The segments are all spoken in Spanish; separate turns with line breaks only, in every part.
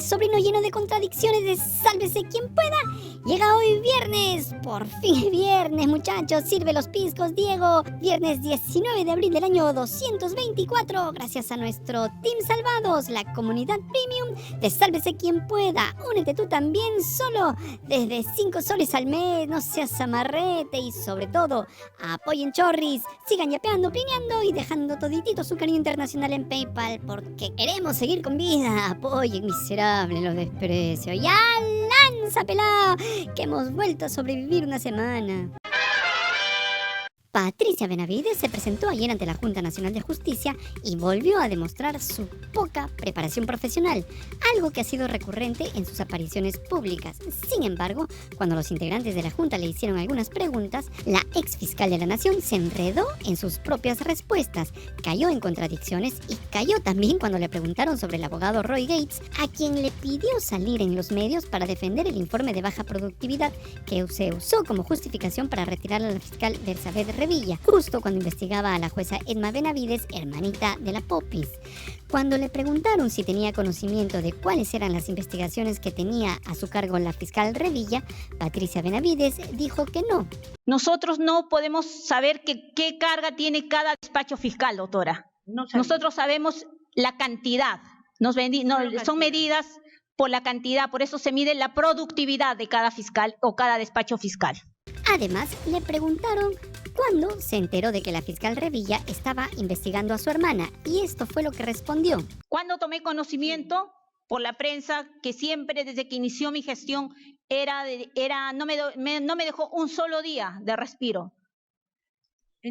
sobrino lleno de contradicciones de Sálvese quien pueda. Llega hoy viernes, por fin es viernes, muchachos, sirve los piscos, Diego. Viernes 19 de abril del año 224, gracias a nuestro Team Salvados, la comunidad premium de Sálvese quien pueda. Únete tú también solo desde 5 soles al mes, no seas amarrete y sobre todo, apoyen Chorris, sigan yapeando, pineando y dejando toditito su cariño internacional en PayPal porque queremos seguir con vida. Apoyen, miserable, los desprecio. ¡Ya lanza, pelado! Que hemos vuelto a sobrevivir una semana. Patricia Benavides se presentó ayer ante la Junta Nacional de Justicia y volvió a demostrar su poca preparación profesional, algo que ha sido recurrente en sus apariciones públicas. Sin embargo, cuando los integrantes de la Junta le hicieron algunas preguntas, la ex fiscal de la Nación se enredó en sus propias respuestas, cayó en contradicciones y cayó también cuando le preguntaron sobre el abogado Roy Gates, a quien le pidió salir en los medios para defender el informe de baja productividad que se usó como justificación para retirar a la fiscal Bersabet Revilla, justo cuando investigaba a la jueza Edma Benavides, hermanita de la Popis. Cuando le preguntaron si tenía conocimiento de cuáles eran las investigaciones que tenía a su cargo la fiscal Revilla, Patricia Benavides dijo que no.
Nosotros no podemos saber qué carga tiene cada despacho fiscal, doctora. Nosotros sabemos la cantidad. Son medidas por la cantidad, por eso se mide la productividad de cada fiscal o cada despacho fiscal.
Además, le preguntaron cuándo se enteró de que la fiscal Revilla estaba investigando a su hermana, y esto fue lo que respondió.
Cuando tomé conocimiento por la prensa, que siempre desde que inició mi gestión no me dejó un solo día de respiro.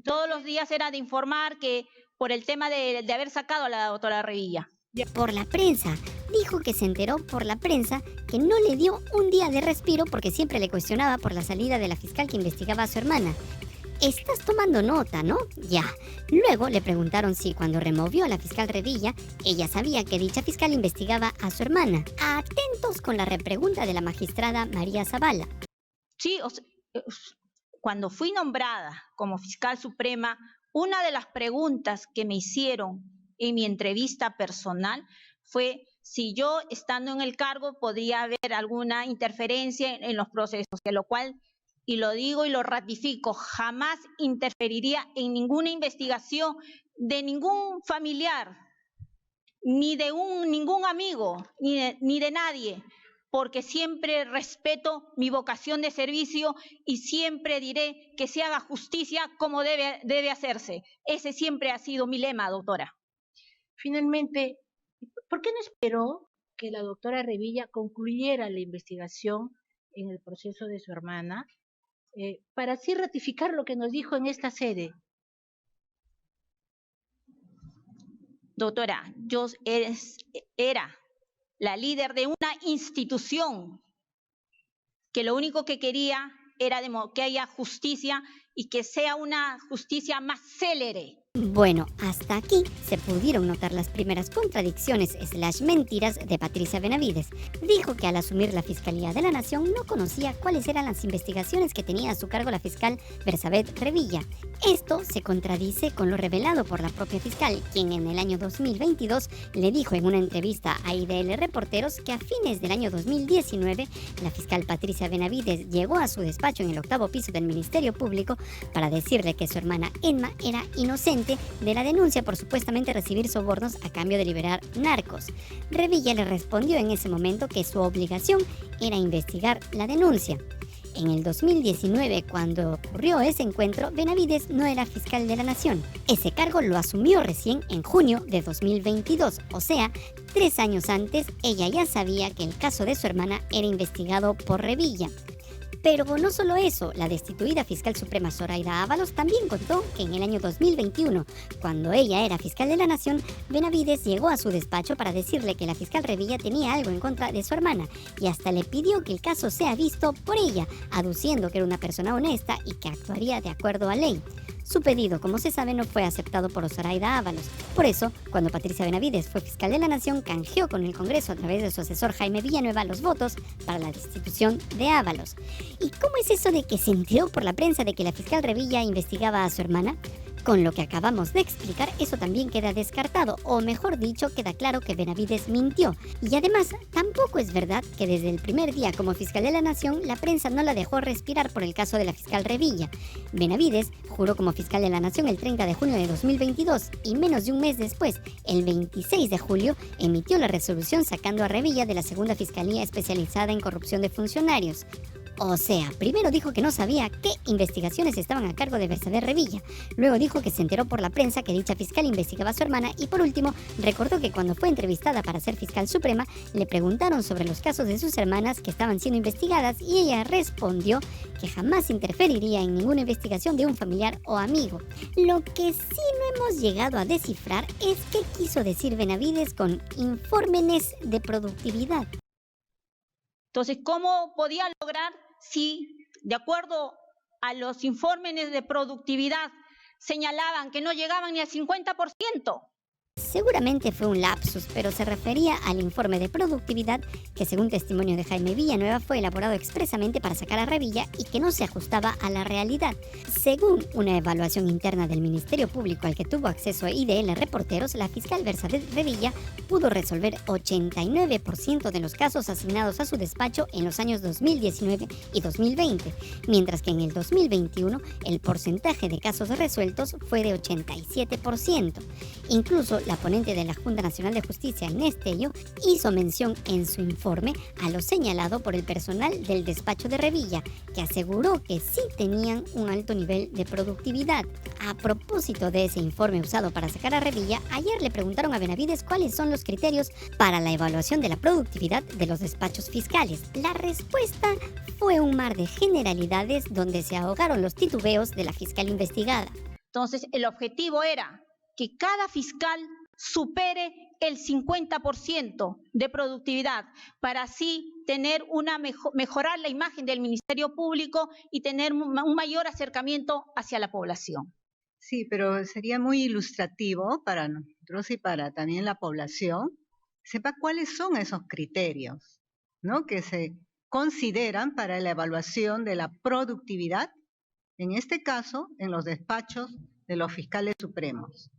Todos los días era de informar que por el tema de haber sacado a la doctora Revilla.
Por la prensa. Dijo que se enteró por la prensa que no le dio un día de respiro porque siempre le cuestionaba por la salida de la fiscal que investigaba a su hermana. Estás tomando nota, ¿no? Ya. Luego le preguntaron si cuando removió a la fiscal Revilla, ella sabía que dicha fiscal investigaba a su hermana. Atentos con la repregunta de la magistrada María Zavala.
Sí, cuando fui nombrada como fiscal suprema, una de las preguntas que me hicieron en mi entrevista personal fue si yo, estando en el cargo, podría haber alguna interferencia en los procesos, de lo cual, y lo digo y lo ratifico, jamás interferiría en ninguna investigación de ningún familiar, ni de ningún amigo, ni de nadie, porque siempre respeto mi vocación de servicio y siempre diré que se haga justicia como debe hacerse. Ese siempre ha sido mi lema, doctora.
Finalmente, ¿por qué no esperó que la doctora Revilla concluyera la investigación en el proceso de su hermana para así ratificar lo que nos dijo en esta sede?
Doctora, yo era la líder de una institución que lo único que quería era que haya justicia y que sea una justicia más célere.
Bueno, hasta aquí se pudieron notar las primeras contradicciones / mentiras de Patricia Benavides. Dijo que al asumir la Fiscalía de la Nación no conocía cuáles eran las investigaciones que tenía a su cargo la fiscal Bersabet Revilla. Esto se contradice con lo revelado por la propia fiscal, quien en el año 2022 le dijo en una entrevista a IDL Reporteros que a fines del año 2019 la fiscal Patricia Benavides llegó a su despacho en el 8º piso del Ministerio Público para decirle que su hermana Edma era inocente de la denuncia por supuestamente recibir sobornos a cambio de liberar narcos. Revilla le respondió en ese momento que su obligación era investigar la denuncia. En el 2019, cuando ocurrió ese encuentro, Benavides no era fiscal de la Nación. Ese cargo lo asumió recién en junio de 2022, o sea, 3 años antes, ella ya sabía que el caso de su hermana era investigado por Revilla. Pero no solo eso, la destituida fiscal suprema Zoraida Ábalos también contó que en el año 2021, cuando ella era fiscal de la Nación, Benavides llegó a su despacho para decirle que la fiscal Revilla tenía algo en contra de su hermana y hasta le pidió que el caso sea visto por ella, aduciendo que era una persona honesta y que actuaría de acuerdo a ley. Su pedido, como se sabe, no fue aceptado por Zoraida Ábalos. Por eso, cuando Patricia Benavides fue fiscal de la Nación, canjeó con el Congreso a través de su asesor Jaime Villanueva los votos para la destitución de Ábalos. ¿Y cómo es eso de que se enteró por la prensa de que la fiscal Revilla investigaba a su hermana? Con lo que acabamos de explicar, eso también queda descartado, o mejor dicho, queda claro que Benavides mintió. Y además, tampoco es verdad que desde el primer día como fiscal de la Nación, la prensa no la dejó respirar por el caso de la fiscal Revilla. Benavides juró como fiscal de la Nación el 30 de junio de 2022 y menos de un mes después, el 26 de julio, emitió la resolución sacando a Revilla de la segunda fiscalía especializada en corrupción de funcionarios. O sea, primero dijo que no sabía qué investigaciones estaban a cargo de Bersaber Revilla, luego dijo que se enteró por la prensa que dicha fiscal investigaba a su hermana y por último recordó que cuando fue entrevistada para ser fiscal suprema le preguntaron sobre los casos de sus hermanas que estaban siendo investigadas y ella respondió que jamás interferiría en ninguna investigación de un familiar o amigo. Lo que sí no hemos llegado a descifrar es qué quiso decir Benavides con informes de productividad.
Entonces, ¿cómo podía lograr si, de acuerdo a los informes de productividad, señalaban que no llegaban ni al 50%?
Seguramente fue un lapsus, pero se refería al informe de productividad que, según testimonio de Jaime Villanueva, fue elaborado expresamente para sacar a Revilla y que no se ajustaba a la realidad. Según una evaluación interna del Ministerio Público al que tuvo acceso IDL Reporteros, la fiscal Bersaber Revilla pudo resolver 89% de los casos asignados a su despacho en los años 2019 y 2020, mientras que en el 2021 el porcentaje de casos resueltos fue de 87%. Incluso la ponente de la Junta Nacional de Justicia, Inés Tello, hizo mención en su informe a lo señalado por el personal del despacho de Revilla, que aseguró que sí tenían un alto nivel de productividad. A propósito de ese informe usado para sacar a Revilla, ayer le preguntaron a Benavides cuáles son los criterios para la evaluación de la productividad de los despachos fiscales. La respuesta fue un mar de generalidades donde se ahogaron los titubeos de la fiscal investigada.
Entonces, el objetivo era que cada fiscal supere el 50% de productividad para así tener mejorar la imagen del Ministerio Público y tener un mayor acercamiento hacia la población.
Sí, pero sería muy ilustrativo para nosotros y para también la población, sepa cuáles son esos criterios, ¿no?, que se consideran para la evaluación de la productividad, en este caso, en los despachos de los fiscales supremos.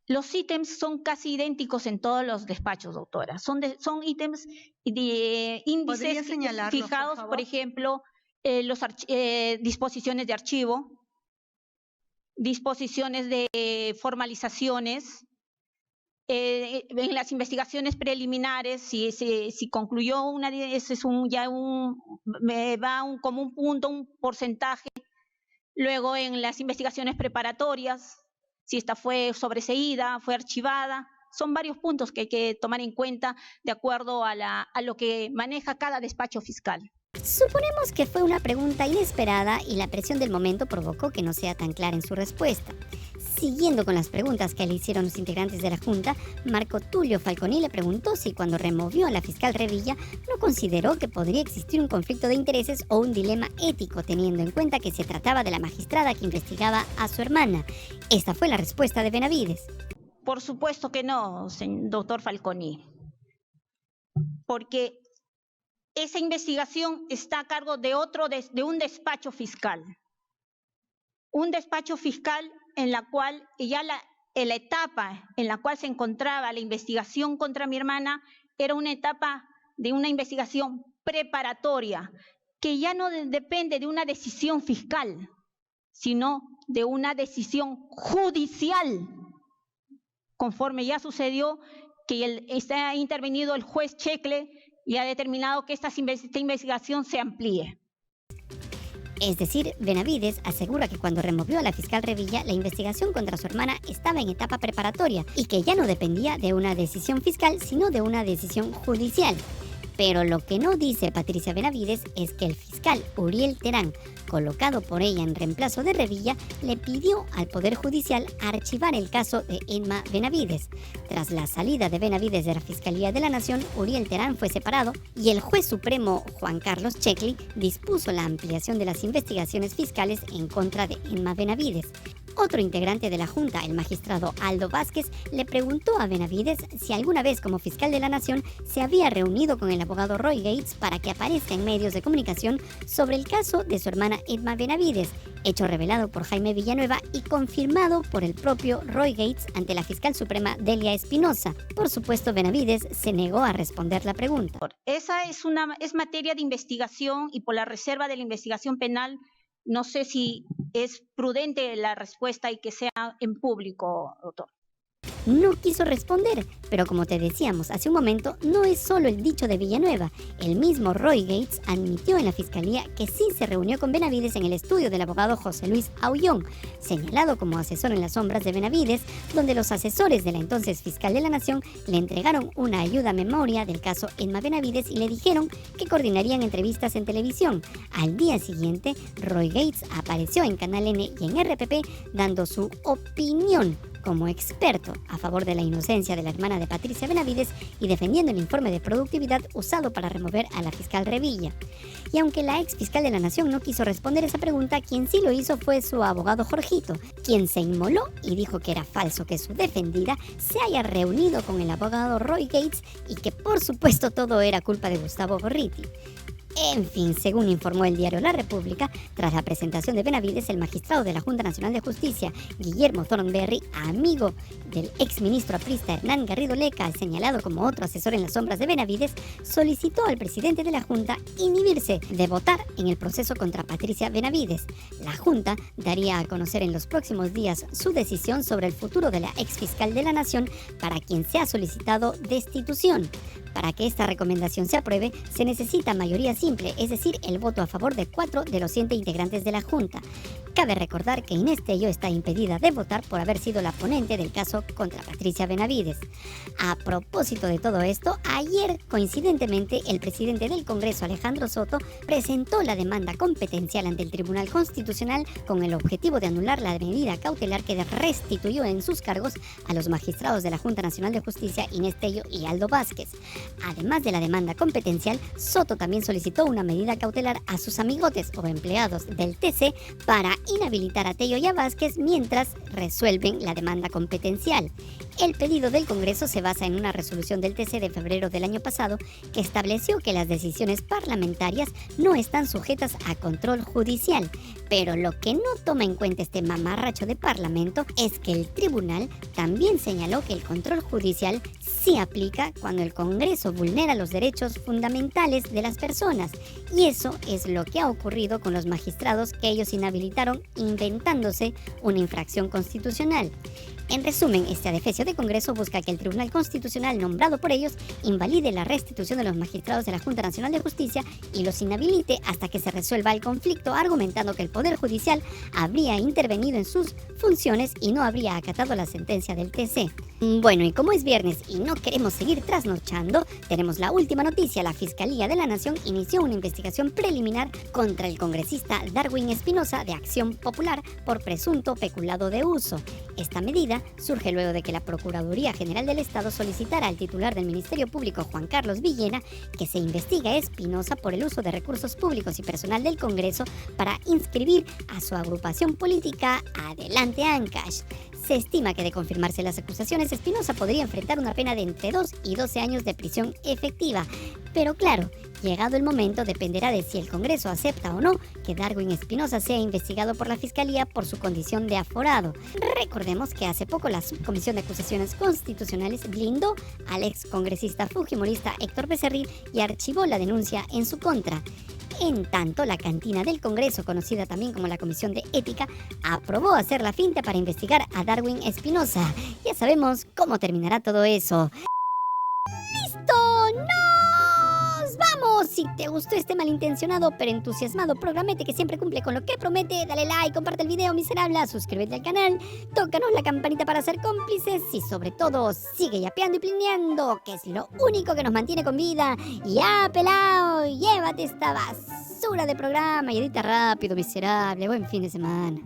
Los ítems son casi idénticos en todos los despachos, doctora. Son ítems de índices fijados, por ejemplo, disposiciones de archivo, disposiciones de formalizaciones, en las investigaciones preliminares, si concluyó una, ese es como un punto, un porcentaje. Luego en las investigaciones preparatorias, si esta fue sobreseída, fue archivada, son varios puntos que hay que tomar en cuenta de acuerdo a lo que maneja cada despacho fiscal.
Suponemos que fue una pregunta inesperada y la presión del momento provocó que no sea tan clara en su respuesta. Siguiendo con las preguntas que le hicieron los integrantes de la Junta, Marco Tulio Falconi le preguntó si cuando removió a la fiscal Revilla no consideró que podría existir un conflicto de intereses o un dilema ético, teniendo en cuenta que se trataba de la magistrada que investigaba a su hermana. Esta fue la respuesta de Benavides.
Por supuesto que no, doctor Falconi, porque esa investigación está a cargo de un despacho fiscal. Un despacho fiscal en la cual ya la etapa en la cual se encontraba la investigación contra mi hermana era una etapa de una investigación preparatoria, que ya no depende de una decisión fiscal, sino de una decisión judicial, conforme ya sucedió que está intervenido el juez Checle y ha determinado que esta investigación se amplíe.
Es decir, Benavides asegura que cuando removió a la fiscal Revilla, la investigación contra su hermana estaba en etapa preparatoria y que ya no dependía de una decisión fiscal, sino de una decisión judicial. Pero lo que no dice Patricia Benavides es que el fiscal Uriel Terán, colocado por ella en reemplazo de Revilla, le pidió al Poder Judicial archivar el caso de Emma Benavides. Tras la salida de Benavides de la Fiscalía de la Nación, Uriel Terán fue separado y el juez supremo Juan Carlos Checle dispuso la ampliación de las investigaciones fiscales en contra de Emma Benavides. Otro integrante de la Junta, el magistrado Aldo Vázquez, le preguntó a Benavides si alguna vez como fiscal de la Nación se había reunido con el abogado Roy Gates para que aparezca en medios de comunicación sobre el caso de su hermana Irma Benavides, hecho revelado por Jaime Villanueva y confirmado por el propio Roy Gates ante la fiscal suprema Delia Espinosa. Por supuesto, Benavides se negó a responder la pregunta.
Esa es materia de investigación y por la reserva de la investigación penal, no sé si es prudente la respuesta y que sea en público, doctor.
No quiso responder, pero como te decíamos hace un momento, no es solo el dicho de Villanueva. El mismo Roy Gates admitió en la fiscalía que sí se reunió con Benavides en el estudio del abogado José Luis Aullón, señalado como asesor en las sombras de Benavides, donde los asesores de la entonces fiscal de la Nación le entregaron una ayuda a memoria del caso Irma Benavides y le dijeron que coordinarían entrevistas en televisión. Al día siguiente, Roy Gates apareció en Canal N y en RPP dando su opinión como experto a favor de la inocencia de la hermana de Patricia Benavides y defendiendo el informe de productividad usado para remover a la fiscal Revilla. Y aunque la ex fiscal de la Nación no quiso responder esa pregunta, quien sí lo hizo fue su abogado Jorgito, quien se inmoló y dijo que era falso que su defendida se haya reunido con el abogado Roy Gates y que por supuesto todo era culpa de Gustavo Gorriti. En fin, según informó el diario La República, tras la presentación de Benavides, el magistrado de la Junta Nacional de Justicia, Guillermo Thornberry, amigo del exministro aprista Hernán Garrido Leca, señalado como otro asesor en las sombras de Benavides, solicitó al presidente de la Junta inhibirse de votar en el proceso contra Patricia Benavides. La Junta daría a conocer en los próximos días su decisión sobre el futuro de la exfiscal de la Nación, para quien se ha solicitado destitución. Para que esta recomendación se apruebe, se necesita mayoría simple, es decir, el voto a favor de 4 de los 7 integrantes de la Junta. Cabe recordar que Inés Tello está impedida de votar por haber sido la ponente del caso contra Patricia Benavides. A propósito de todo esto, ayer, coincidentemente, el presidente del Congreso, Alejandro Soto, presentó la demanda competencial ante el Tribunal Constitucional con el objetivo de anular la medida cautelar que restituyó en sus cargos a los magistrados de la Junta Nacional de Justicia, Inés Tello y Aldo Vázquez. Además de la demanda competencial, Soto también solicitó una medida cautelar a sus amigotes o empleados del TC para inhabilitar a Tello y a Vázquez mientras resuelven la demanda competencial. El pedido del Congreso se basa en una resolución del TC de febrero del año pasado que estableció que las decisiones parlamentarias no están sujetas a control judicial. Pero lo que no toma en cuenta este mamarracho de Parlamento es que el tribunal también señaló que el control judicial sí aplica cuando el Congreso vulnera los derechos fundamentales de las personas. Y eso es lo que ha ocurrido con los magistrados que ellos inhabilitaron inventándose una infracción constitucional. En resumen, este adefesio de Congreso busca que el Tribunal Constitucional nombrado por ellos invalide la restitución de los magistrados de la Junta Nacional de Justicia y los inhabilite hasta que se resuelva el conflicto, argumentando que el Poder Judicial habría intervenido en sus funciones y no habría acatado la sentencia del TC. Bueno, y como es viernes y no queremos seguir trasnochando, tenemos la última noticia. La Fiscalía de la Nación inició una investigación preliminar contra el congresista Darwin Espinosa de Acción Popular por presunto peculado de uso. Esta medida surge luego de que la Procuraduría General del Estado solicitara al titular del Ministerio Público, Juan Carlos Villena, que se investigue a Espinosa por el uso de recursos públicos y personal del Congreso para inscribir a su agrupación política Adelante Ancash. Se estima que de confirmarse las acusaciones, Espinosa podría enfrentar una pena de entre 2 y 12 años de prisión efectiva. Pero claro, llegado el momento dependerá de si el Congreso acepta o no que Darwin Espinosa sea investigado por la Fiscalía por su condición de aforado. Recordemos que hace poco la Subcomisión de Acusaciones Constitucionales blindó al ex congresista fujimorista Héctor Becerril y archivó la denuncia en su contra. En tanto, la cantina del Congreso, conocida también como la Comisión de Ética, aprobó hacer la finta para investigar a Darwin Espinosa. Ya sabemos cómo terminará todo eso. ¡Listo! ¡Nos vamos! Si te gustó este malintencionado pero entusiasmado programete que siempre cumple con lo que promete, dale like, comparte el video miserable, suscríbete al canal, tócanos la campanita para ser cómplices y sobre todo sigue yapeando y plineando, que es lo único que nos mantiene con vida. ¡Ya, pelao! Llévate esta basura de programa y edita rápido, miserable. Buen fin de semana.